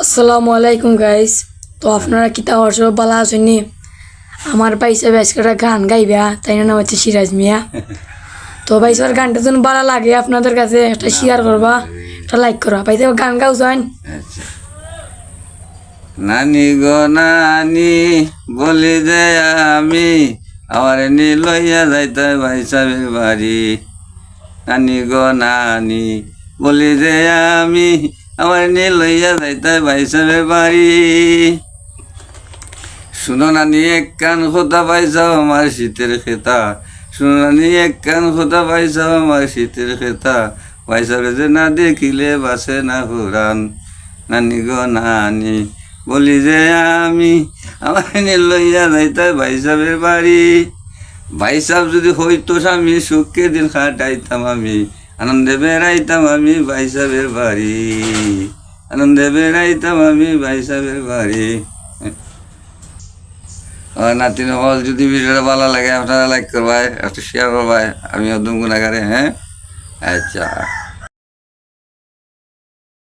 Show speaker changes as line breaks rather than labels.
আসসালামু আলাইকুম গাইস। তো আপনারা কিতা হর্ষ বালা আছেননি? আমার পাইছে বেশকটা গান গাইবা, তাই না হচ্ছে সিরাজ মিয়া। তো ভাইসার গানটা যেন ভালো লাগে আপনাদের কাছে, একটা শেয়ার করবা, একটা লাইক করবা। পাইছে গান গাওছেন?
আচ্ছা। নানি গো নানি বলি যে আমি আমার নি লইয়া যাইতে ভাই সাহেবের বাড়ি। নানি গো নানি বলি যে আমি আমার নি লইয়া যাইতে ভাই সাহেবের বাড়ি। শুনো নানি এক কান খোদা পাইছাও আমার শীতের খেতা। শুনো নানি এক কান খোদা পাইছাও আমার শীতের খেতা। ভাই সাহেব যে না দেখিলে বাসে না হুরান। নানি গো নানি বলি যে আমি আমার নি লইয়া যাইতে ভাই সাহেবের বাড়ি। ভাই সাহেব যদি হইতো স্বামী সুখে দিন খাটাইতাম আমি, আনন্দে বেড়াইতাম আমি ভাই সাহেবের বাড়ি। আনন্দে বেড়াইতাম আমি ভাই সাহেবের বাড়ি। আমার নাতিন হল যদি ভিডিওটা ভালো লাগে আপনারা লাইক করবাই, একটা শেয়ার করবাই। আমি অদম গুণাগারে। হ্যাঁ, আচ্ছা।